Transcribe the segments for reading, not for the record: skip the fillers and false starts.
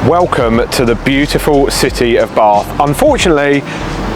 Welcome to the beautiful city of Bath. Unfortunately,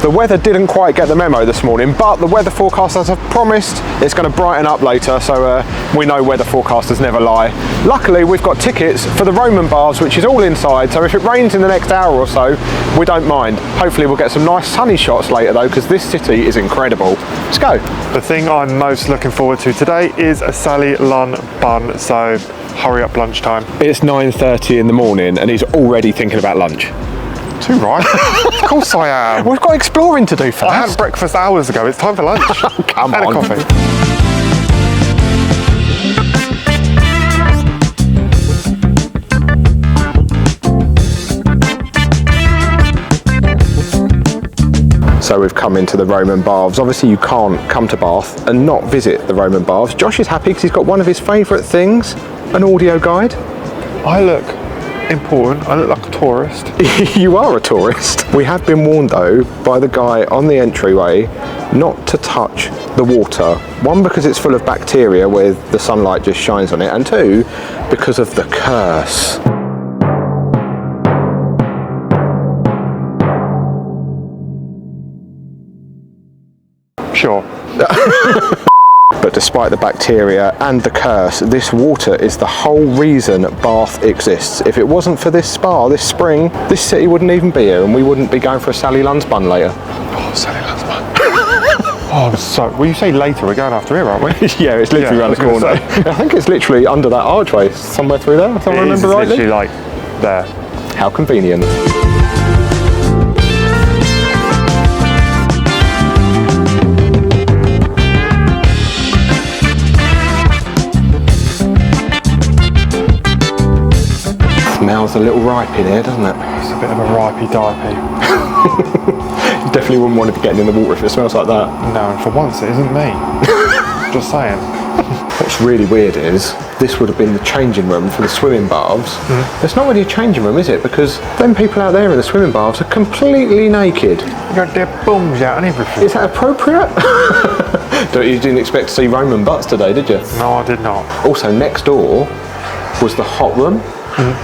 the weather didn't quite get the memo this morning, but the weather forecasters have promised it's going to brighten up later, so we know weather forecasters never lie. Luckily, we've got tickets for the Roman Baths, which is all inside, so if it rains in the next hour or so, we don't mind. Hopefully we'll get some nice sunny shots later though, because this city is incredible. Let's go. The thing I'm most looking forward to today is a Sally Lunn bun, so hurry up lunchtime. It's 9:30 in the morning and he's already thinking about lunch. Too right. Of course I am. We've got exploring to do first. I had breakfast hours ago. It's time for lunch. Come and on. a coffee. So we've come into the Roman Baths. Obviously you can't come to Bath and not visit the Roman Baths. Josh is happy because he's got one of his favourite things, an audio guide. I look important. I look like a tourist. You are a tourist. We have been warned though by the guy on the entryway not to touch the water. One, because it's full of bacteria where the sunlight just shines on it, and two, because of the curse. Sure. But despite the bacteria and the curse, this water is the whole reason Bath exists. If it wasn't for this spa this spring, this city wouldn't even be here and we wouldn't be going for a Sally Lunn's bun later. Oh, Sally Lunn's bun. Oh, so, well, you say later, we're going after here, aren't we? Yeah, it's literally around the corner. I think it's literally under that archway, somewhere through there, if I remember rightly. It's literally like there. How convenient. Smells a little ripe in here, doesn't it? It's a bit of a ripey-dipey. You definitely wouldn't want to be getting in the water if it smells like that. No, and for once it isn't me. Just saying. What's really weird is, this would have been the changing room for the swimming baths. It's not really a changing room, is it? Because them people out there in the swimming baths are completely naked. You got their bums out and everything. Is that appropriate? You didn't expect to see Roman butts today, did you? No, I did not. Also, next door was the hot room.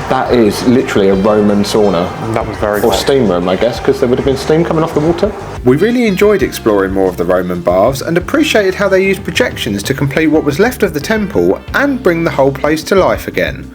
That is literally a Roman sauna. That was very Or hot. steam room, I guess, because there would have been steam coming off the water. We really enjoyed exploring more of the Roman baths and appreciated how they used projections to complete what was left of the temple and bring the whole place to life again.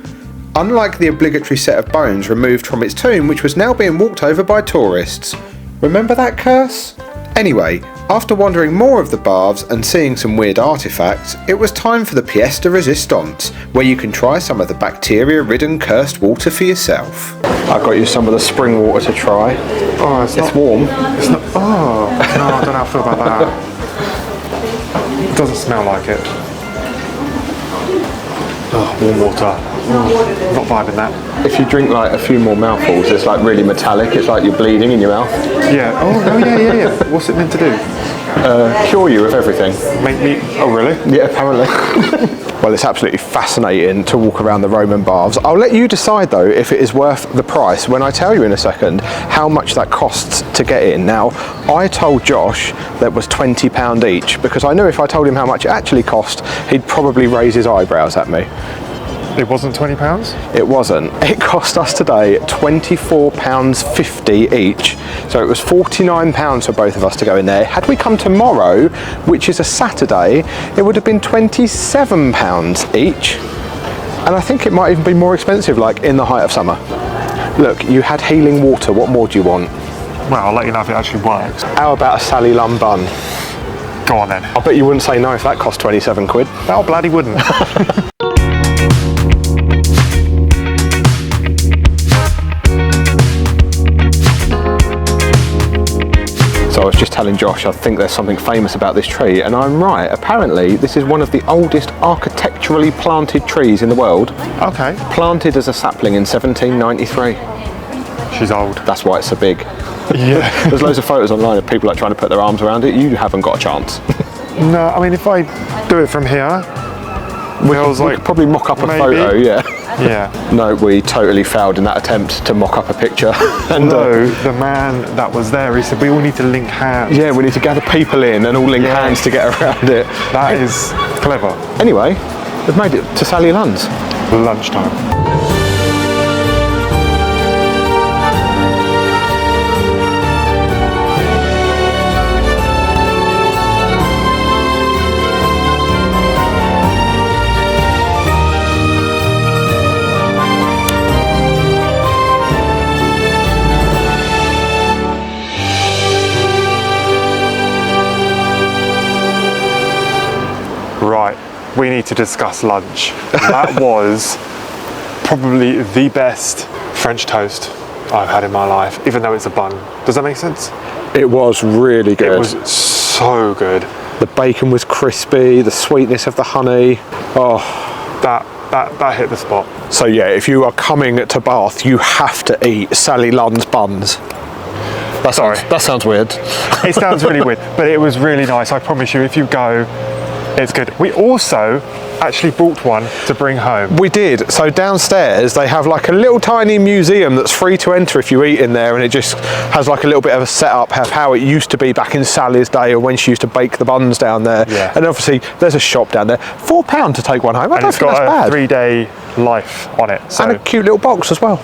Unlike the obligatory set of bones removed from its tomb, which was now being walked over by tourists. Remember that curse? Anyway, after wandering more of the baths and seeing some weird artefacts, it was time for the pièce de résistance, where you can try some of the bacteria-ridden cursed water for yourself. I got you some of the spring water to try. Oh, It's warm. It's not. Oh, no, I don't know how I feel about that. It doesn't smell like it. Oh, warm water. Oh, not vibing that. If you drink like a few more mouthfuls, it's like really metallic. It's like you're bleeding in your mouth. Yeah. Oh, no, yeah. What's it meant to do? Cure you of everything. Make me. Oh, really? Yeah, apparently. Well, it's absolutely fascinating to walk around the Roman baths. I'll let you decide though if it is worth the price when I tell you in a second how much that costs to get in. Now, I told Josh that was £20 each because I knew if I told him how much it actually cost, he'd probably raise his eyebrows at me. It wasn't £20? It wasn't. It cost us today £24.50 each. So it was £49 for both of us to go in there. Had we come tomorrow, which is a Saturday, it would have been £27 each. And I think it might even be more expensive, like in the height of summer. Look, you had healing water. What more do you want? Well, I'll let you know if it actually works. How about a Sally Lunn bun? Go on then. I bet you wouldn't say no if that cost 27 quid. Oh, bloody wouldn't. So I was just telling Josh I think there's something famous about this tree, and I'm right. Apparently this is one of the oldest architecturally planted trees in the world. Okay. Planted as a sapling in 1793. She's old. That's why it's so big. Yeah. There's loads of photos online of people like trying to put their arms around it. You haven't got a chance. No, I mean if I do it from here, we could probably mock up a photo, yeah. Yeah. No, we totally failed in that attempt to mock up a picture. And the man that was there, he said we all need to link hands. yeah, we need to gather people in and all link hands to get around it. That is clever. Anyway, we've made it to Sally Lunn's. Lunchtime. Right, we need to discuss lunch. That was probably the best French toast I've had in my life, even though it's a bun. Does that make sense? It was really good. It was so good. The bacon was crispy, the sweetness of the honey. Oh, that hit the spot. So yeah, if you are coming to Bath, you have to eat Sally Lunn's buns. That sounds weird. It sounds really weird, but it was really nice. I promise you, if you go, it's good. We also actually bought one to bring home. We did. So downstairs they have like a little tiny museum that's free to enter if you eat in there, and it just has like a little bit of a setup of how it used to be back in Sally's day, or when she used to bake the buns down there. Yeah. And obviously there's a shop down there. £4 to take one home. I don't think that's bad. It's got a 3-day life on it. So. And a cute little box as well.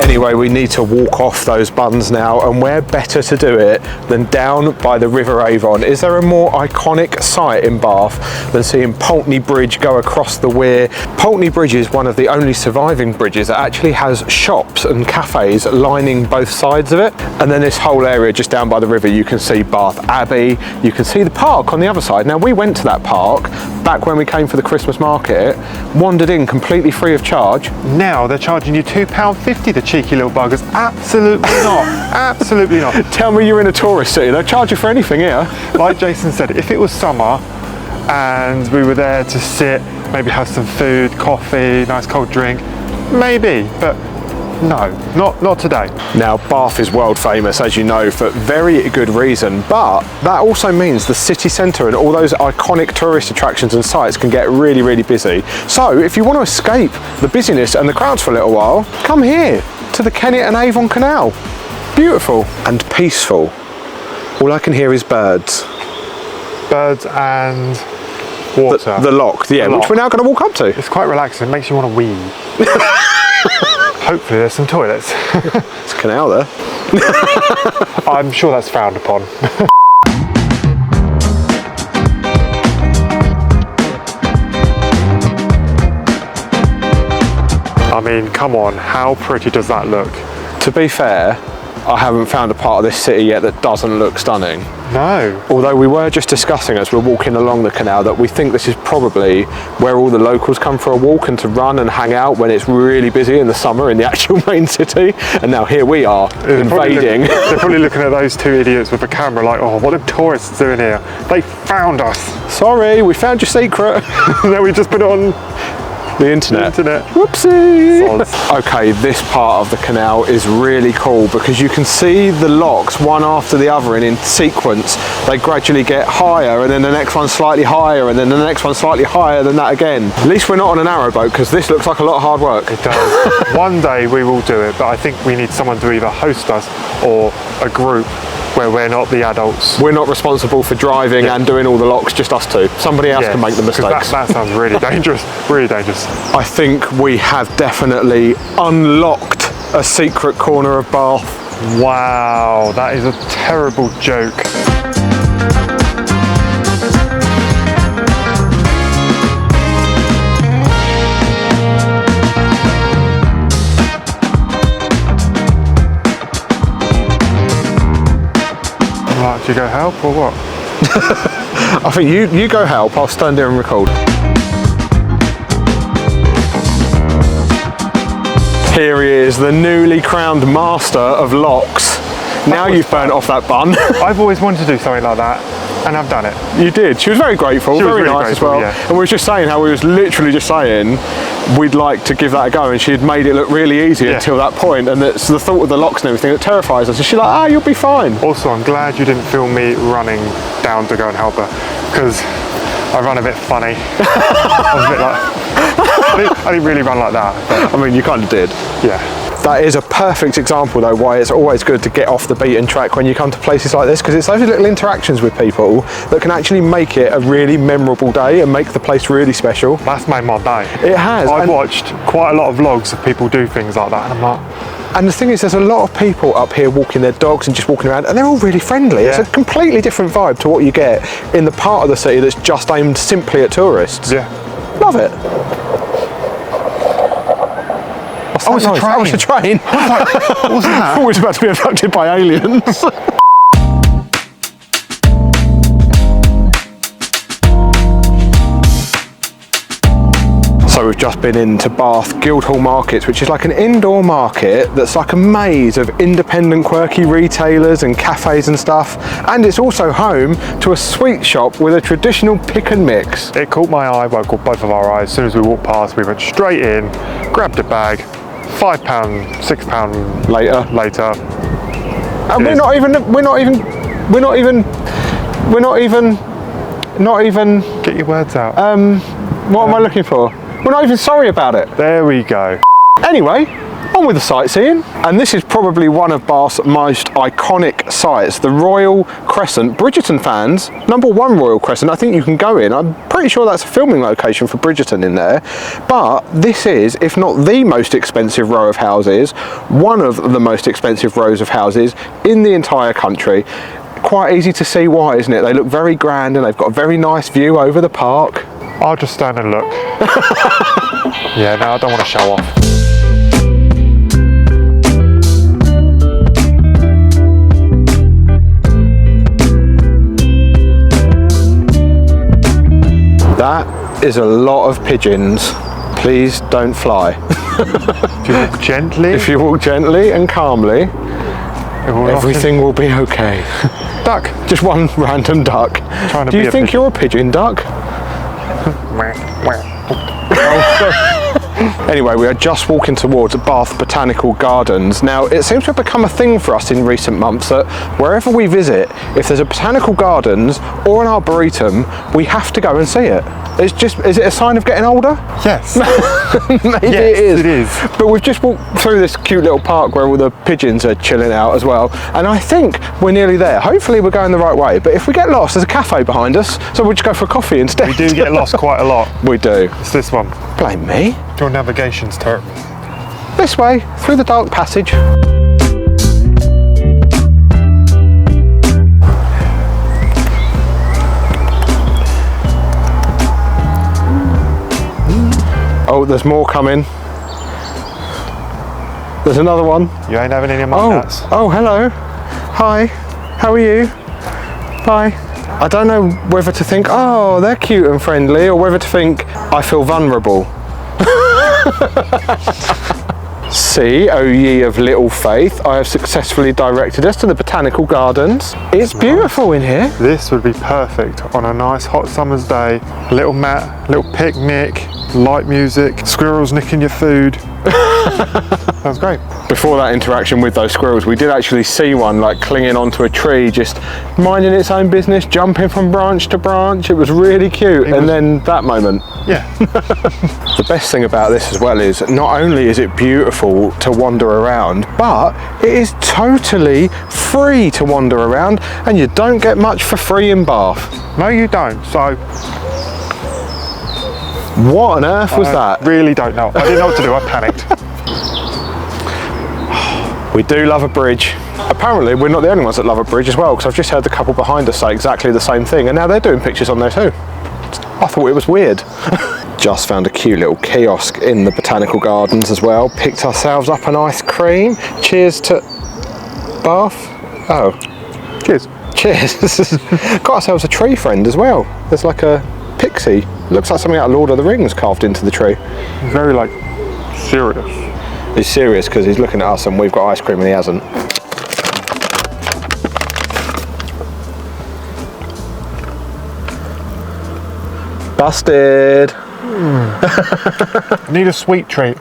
Anyway, we need to walk off those buns now, and where better to do it than down by the River Avon? Is there a more iconic sight in Bath than seeing Pulteney Bridge go across the Weir? Pulteney Bridge is one of the only surviving bridges that actually has shops and cafes lining both sides of it. And then this whole area just down by the river, you can see Bath Abbey, you can see the park on the other side. Now, we went to that park back when we came for the Christmas market, wandered in completely free of charge. Now they're charging you £2.50, the cheeky little buggers. Absolutely not. Absolutely not. Tell me you're in a tourist city, they'll charge you for anything here. Like Jason said, if it was summer and we were there to sit, maybe have some food, coffee, nice cold drink, maybe, but no, not today. Now, Bath is world famous, as you know, for very good reason, but that also means the city centre and all those iconic tourist attractions and sites can get really, really busy. So if you want to escape the busyness and the crowds for a little while, come here to the Kennet and Avon Canal. Beautiful and peaceful. All I can hear is birds. Birds and water. The loch, yeah, which we're now going to walk up to. It's quite relaxing, it makes you want to wee. Hopefully there's some toilets. It's a canal there. I'm sure that's frowned upon. I mean, come on, how pretty does that look? To be fair, I haven't found a part of this city yet that doesn't look stunning. No. Although we were just discussing as we're walking along the canal that we think this is probably where all the locals come for a walk and to run and hang out when it's really busy in the summer in the actual main city. And now here we are, invading. They're probably looking at those two idiots with a camera like, oh, what are tourists doing here? They found us. Sorry, we found your secret. Then we just put it on the internet. Whoopsie. Okay, this part of the canal is really cool because you can see the locks one after the other, and in sequence they gradually get higher, and then the next one slightly higher, and then the next one slightly higher than that again. At least we're not on an arrowboat, because this looks like a lot of hard work. It does. One day we will do it, but I think we need someone to either host us or a group where we're not the adults. We're not responsible for driving and doing all the locks, just us two. Somebody else can make the mistakes. That sounds really dangerous, really dangerous. I think we have definitely unlocked a secret corner of Bath. Wow, that is a terrible joke. Right, do you go help or what? I think you go help, I'll stand there and record. Here he is, the newly crowned master of locks. Now you've burnt off that bun. I've always wanted to do something like that, and I've done it. You did. She was very grateful, very nice as well. Yeah. And we were just saying how we was literally just saying we'd like to give that a go, and she had made it look really easy until that point, and it's the thought of the locks and everything that terrifies us. And she's like, you'll be fine. Also, I'm glad you didn't film me running down to go and help her, because I run a bit funny. I was a bit like, I didn't really run like that. But. I mean, you kind of did. Yeah. That is a perfect example though why it's always good to get off the beaten track when you come to places like this, because it's those little interactions with people that can actually make it a really memorable day and make the place really special. That's made my day. It has. I've watched quite a lot of vlogs of people do things like that, and I'm like... And the thing is, there's a lot of people up here walking their dogs and just walking around, and they're all really friendly. Yeah. It's a completely different vibe to what you get in the part of the city that's just aimed simply at tourists. Yeah. Love it. I What's that Oh, it's a noise? train. Oh, it's a train. What was that? I thought we was about to be abducted by aliens. So we've just been into Bath Guildhall Markets, which is like an indoor market that's like a maze of independent quirky retailers and cafes and stuff, and it's also home to a sweet shop with a traditional pick and mix. It caught my eye, well, it caught both of our eyes. As soon as we walked past, we went straight in, grabbed a bag, £5, £6 later. And we're not even Get your words out. what am I looking for? We're not even sorry about it. There we go. Anyway, on with the sightseeing. And this is probably one of Bath's most iconic sites, the Royal Crescent. Bridgerton fans, #1 Royal Crescent, I think you can go in. I'm pretty sure that's a filming location for Bridgerton in there. But this is, if not the most expensive row of houses, one of the most expensive rows of houses in the entire country. Quite easy to see why, isn't it? They look very grand and they've got a very nice view over the park. I'll just stand and look. Yeah, no, I don't want to show off. That is a lot of pigeons. Please don't fly. If you walk gently, If you walk gently and calmly, everything will be okay. Duck, just one random duck. Do you think you're a pigeon duck? Anyway, we are just walking towards Bath Botanical Gardens. Now, it seems to have become a thing for us in recent months that wherever we visit, if there's a botanical gardens or an arboretum, we have to go and see it. It's just, is it a sign of getting older? Yes. Maybe Yes, it is. But we've just walked through this cute little park where all the pigeons are chilling out as well. And I think we're nearly there. Hopefully we're going the right way. But if we get lost, there's a cafe behind us, so we'll just go for a coffee instead. We do get lost quite a lot. We do. It's this one. Blame me. Your navigation's terrible. This way, through the dark passage. Oh, there's more coming. There's another one. You ain't having any of my nuts. Oh, hello. Hi. How are you? Bye. I don't know whether to think, oh, they're cute and friendly, or whether to think, I feel vulnerable. See, O ye of little faith, I have successfully directed us to the Botanical Gardens. It's beautiful in here. This would be perfect on a nice hot summer's day. A little mat, a little picnic, light music, squirrels nicking your food. Sounds great. Before that interaction with those squirrels, we did actually see one like clinging onto a tree, just minding its own business, jumping from branch to branch. It was really cute. And then that moment. Yeah. The best thing about this as well is not only is it beautiful to wander around, but it is totally free to wander around, and you don't get much for free in Bath. No, you don't. So What on earth was that? Really don't know. I didn't know what to do. I panicked. We do love a bridge. Apparently we're not the only ones that love a bridge as well, because I've just heard the couple behind us say exactly the same thing, and now they're doing pictures on there too. I thought it was weird. Just found a cute little kiosk in the Botanical Gardens as well. Picked ourselves up an ice cream. Cheers to Bath. Oh, Cheers. cheers. Got ourselves a tree friend as well. There's like a pixie. Looks like something out of Lord of the Rings carved into the tree. Very like serious. He's serious because he's looking at us and we've got ice cream and he hasn't. Busted. I need a sweet treat.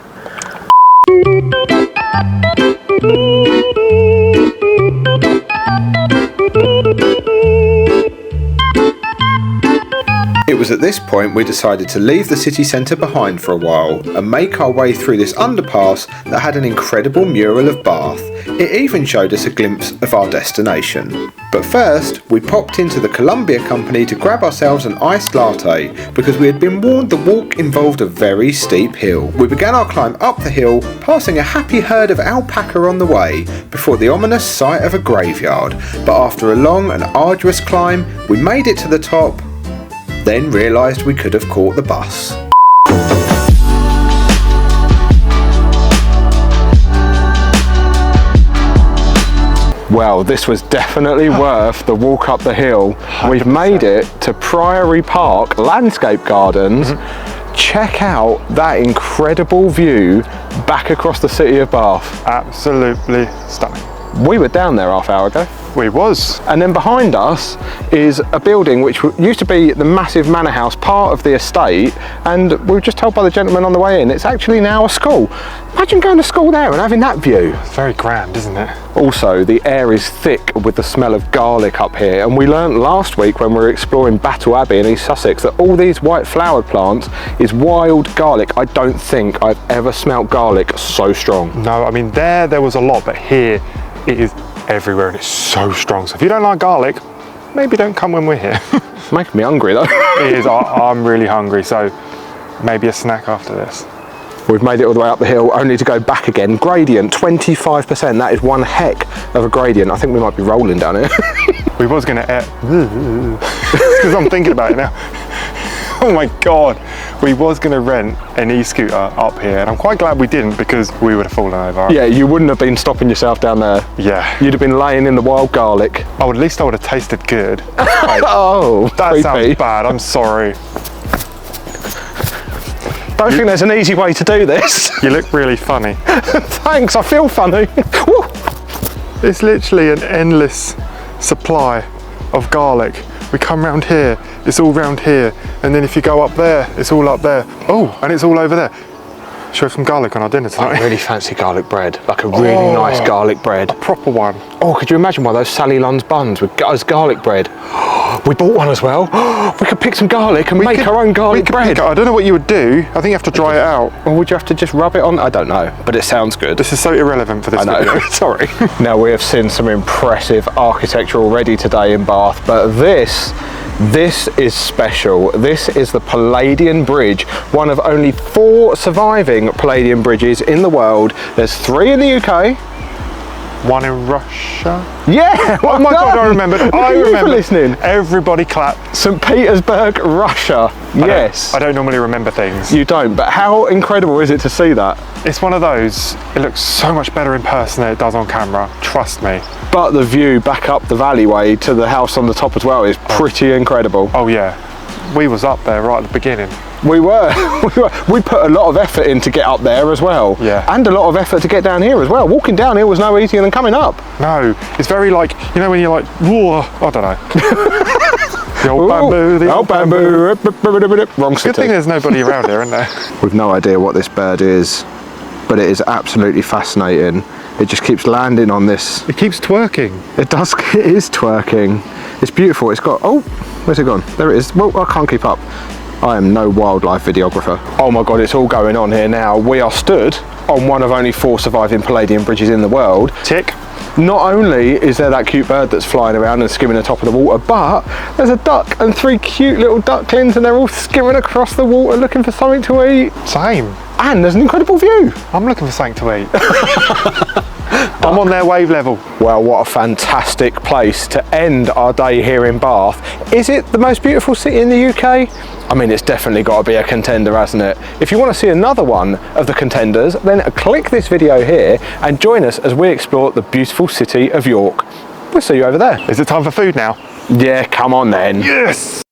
It was at this point we decided to leave the city centre behind for a while and make our way through this underpass that had an incredible mural of Bath. It even showed us a glimpse of our destination. But first, we popped into the Columbia Company to grab ourselves an iced latte because we had been warned the walk involved a very steep hill. We began our climb up the hill, passing a happy herd of alpaca on the way, before the ominous sight of a graveyard. But after a long and arduous climb, we made it to the top, then realised we could have caught the bus. Well, this was definitely worth the walk up the hill. 100%. We've made it to Priory Park Landscape Gardens. Check out that incredible view back across the city of Bath. Absolutely stunning. We were down there half hour ago. We was. And then behind us is a building which used to be the massive manor house, part of the estate, and we were just told by the gentleman on the way in, it's actually now a school. Imagine going to school there and having that view. It's very grand, isn't it? Also, the air is thick with the smell of garlic up here, and we learnt last week when we were exploring Bath Abbey in East Sussex that all these white flowered plants is wild garlic. I don't think I've ever smelt garlic so strong. No, I mean there was a lot, but here it is everywhere and it's so strong. So if you don't like garlic, maybe don't come when we're here. It's making me hungry though. It is, I'm really hungry, so maybe a snack after this. We've made it all the way up the hill, only to go back again. Gradient, 25%, that is one heck of a gradient. I think we might be rolling down here. We was gonna, because I'm thinking about it now. Oh my God, we was gonna rent an e-scooter up here, and I'm quite glad we didn't because we would have fallen over. Yeah, you wouldn't have been stopping yourself down there. Yeah. You'd have been laying in the wild garlic. Oh, at least I would have tasted good. Oh, that creepy. sounds bad, I'm sorry. Don't think there's an easy way to do this. You look really funny. Thanks, I feel funny. It's literally an endless supply of garlic. We come round here, it's all round here, and then if you go up there, it's all up there. Oh, and it's all over there. Should we have some garlic on our dinner tonight? I really fancy garlic bread, like a really nice garlic bread. A proper one. Oh, could you imagine one of those Sally Lunn's buns with as garlic bread? We bought one as well. We could pick some garlic and make our own garlic bread. I don't know what you would do. I think you have to dry it out. Or would you have to just rub it on? I don't know, but it sounds good. This is so irrelevant for this video. Sorry. Now, we have seen some impressive architecture already today in Bath, but this is special. This is the Palladian Bridge, one of only 4 surviving Palladian bridges in the world. There's 3 in the UK. 1 in Russia? Yeah! Oh my God, I remembered. I remember. Listening. Everybody clap. St. Petersburg, Russia. Yes. I don't normally remember things. You don't, but how incredible is it to see that? It's one of those, it looks so much better in person than it does on camera, trust me. But the view back up the alleyway to the house on the top as well is pretty incredible. Oh yeah, we was up there right at the beginning. We were. We put a lot of effort in to get up there as well. Yeah. And a lot of effort to get down here as well. Walking down here was no easier than coming up. No, it's very like, you know when you're like, whoa, I don't know. The old bamboo. The old bamboo. Wrong city. Good thing there's nobody around here, isn't there? We've no idea what this bird is, but it is absolutely fascinating. It just keeps landing on this. It keeps twerking. It does, it is twerking. It's beautiful. It's got, oh, where's it gone? There it is. Well, I can't keep up. I am no wildlife videographer. Oh my God, it's all going on here now. We are stood on one of only 4 surviving Palladian bridges in the world. Tick. Not only is there that cute bird that's flying around and skimming the top of the water, but there's a duck and 3 cute little ducklings, and they're all skimming across the water looking for something to eat. Same. And there's an incredible view. I'm looking for something to eat. I'm on their wave level. Well, what a fantastic place to end our day here in Bath. Is it the most beautiful city in the UK? I mean, it's definitely got to be a contender, hasn't it? If you want to see another one of the contenders, then click this video here and join us as we explore the beautiful city of York. We'll see you over there. Is it time for food now? Yeah, come on then. Yes!